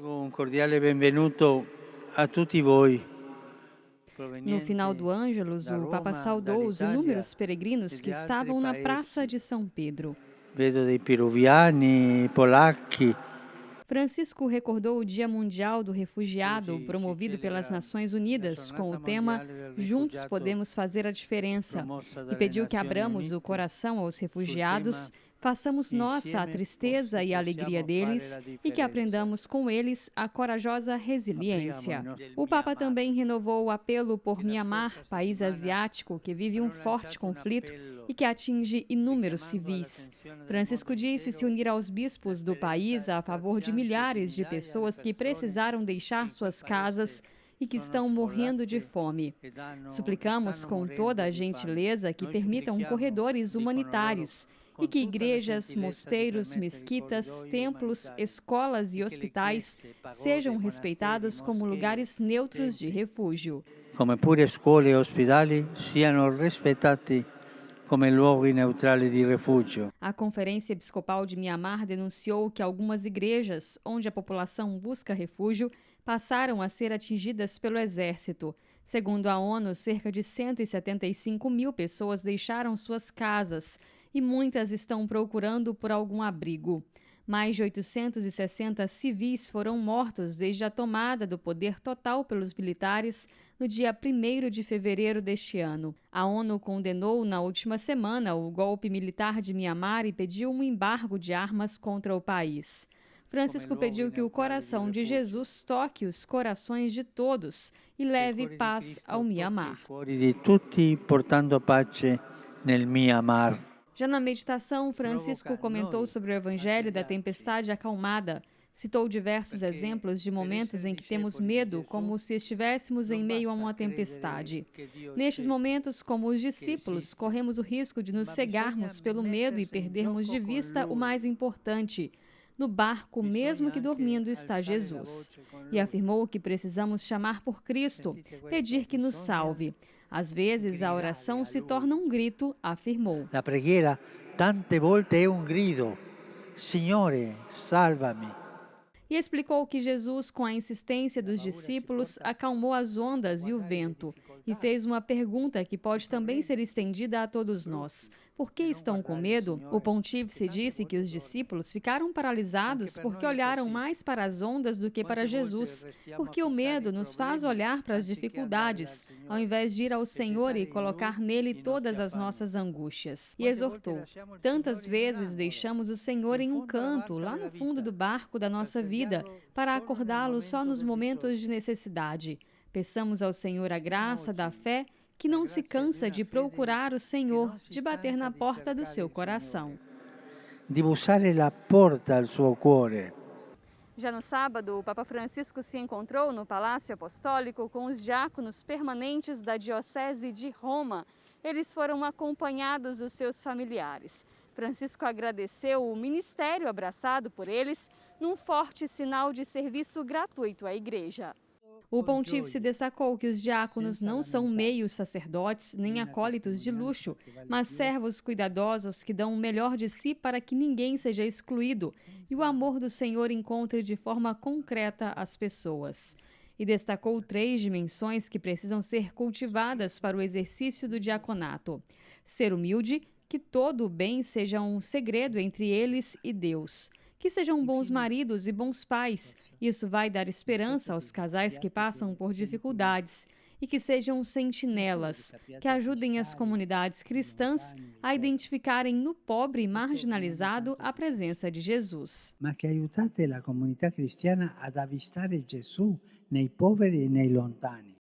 Un cordiale benvenuto a tutti voi, No final do provenienti Ângelus, da o Papa Roma, saudou os dall'Italia inúmeros e peregrinos que di altri estavam na Praça paesi. de São Pedro. Vedo dei peruviani, polacchi. Francisco recordou o Dia Mundial do Dove Refugiado, si promovido pelas celebra Nações la Unidas, com o giornata tema mondiale del Juntos rifugiato Podemos Fazer a Diferença, promossa e dalle pediu que Nazioni abramos o Unite coração aos sul tema refugiados, façamos nossa a "Insieme tristeza e a alegria possiamo fare deles la e que differenza". aprendamos com eles a corajosa Apriamo i resiliência. nostri O Papa Myanmar, também renovou o apelo por che la Mianmar, scorsa país settimana asiático que vive um hanno forte lanciato un conflito e appello que atinge inúmeros richiamando civis. all'attenzione del mondo Francisco disse se intero unir aos bispos la do país bellezza a favor de straziante di milhares de migliaia di pessoas que persone precisaram che deixar in quel suas paese casas e que sono estão morrendo de sfollate fome. e Suplicamos stanno com toda morendo a di fame. gentileza que Noi permitam supplichiamo, corredores dicono loro, humanitários e con que tutta la igrejas, gentilezza di mosteiros, permettere i mesquitas, corridoi templos, umanitari escolas e e che le hospitais chiese, pagode, sejam monasteri, respeitados como moschee, lugares neutros de templi, refúgio. come pure scuole e ospedali, siano rispettati come luoghi neutrali di rifugio. A Conferência Episcopal de Mianmar denunciou que algumas igrejas, onde a população busca refúgio, passaram a ser atingidas pelo exército. Segundo a ONU, cerca de 175 mil pessoas deixaram suas casas e muitas estão procurando por algum abrigo. Mais de 860 civis foram mortos desde a tomada do poder total pelos militares no dia 1º de fevereiro deste ano. A ONU condenou na última semana o golpe militar de Mianmar e pediu um embargo de armas contra o país. Francisco pediu que o coração de Jesus toque os corações de todos e Che il leve cuore di paz ao Cristo tocchi i Mianmar. cuori di tutti, portando pace nel Myanmar. Já na meditação, Francisco Provoca comentou noi sobre o a Evangelho da svegliarci, tempestade acalmada. Citou diversos perché exemplos de per momentos essere em que temos discepoli di medo, Gesù como se estivéssemos em non meio a basta uma credere tempestade. che Dio Nestes c'è, momentos, como os che discípulos, esiste, corremos o risco de nos ma bisogna cegarmos pelo medo e mettersi in perdermos gioco de con vista o Lui. mais importante. No barco, mesmo Bisogna que anche dormindo, está alzare la Jesus. voce con E Lui. afirmou que precisamos chamar por Cristo, Sentite questo? pedir que nos Bisogna salve. Às vezes, a gridare oração a se Lui. torna um grito, afirmou. La preghiera tante volte è un grido: Signore, salvami. E explicou que Jesus, com a insistência La dos paura ci discípulos, porta acalmou as a ondas e o guardare le vento e difficoltà, fez uma pergunta que i pode também ser problemi, estendida a i todos nós. brutti, Por que e non estão com guardare il medo? O Signore che pontífice tante disse que volte os dorme. discípulos ficaram Anche paralisados per porque noi è olharam così. mais para as ondas do que para Quante volte Jesus, restiamo a porque o fissare medo i nos faz problemi olhar para as anziché andare dal dificuldades, ao Signore invés de ir ao e Senhor e gettare in Lui colocar nele i nostri todas as affanni. nossas angústias. E Quante volte exortou: lasciamo il tantas Signore vezes nell'angolo, deixamos o Senhor in em um fondo alla canto, barca lá no della fundo do vita, barco da per nossa vida, svegliarlo para solo nel acordá-lo só momento nos del momentos de bisogno. necessidade. Peçamos ao Senhor a Chiediamo graça da oggi fé, que la não se grazia di cansa una de fede procurar o che Senhor, non si de bater stanca na di porta do cercare seu il coração. Signore, di bussare la porta al suo cuore. Já no sábado, o Papa Francisco se encontrou no Palácio Apostólico com os diáconos permanentes da Diocese de Roma. Eles foram acompanhados dos seus familiares. Francisco agradeceu o ministério abraçado por eles num forte sinal de serviço gratuito à Igreja. O pontífice destacou que os diáconos não são meios sacerdotes nem acólitos de luxo, mas servos cuidadosos que dão o melhor de si para que ninguém seja excluído e o amor do Senhor encontre de forma concreta as pessoas. E destacou 3 dimensões que precisam ser cultivadas para o exercício do diaconato: ser humilde, que todo o bem seja um segredo entre eles e Deus. Que sejam bons maridos e bons pais. Isso vai dar esperança aos casais que passam por dificuldades. E que sejam sentinelas, que ajudem as comunidades cristãs a identificarem no pobre e marginalizado a presença de Jesus. Ma che aiutate la comunità cristiana ad avvistare Gesù nei poveri e nei lontani.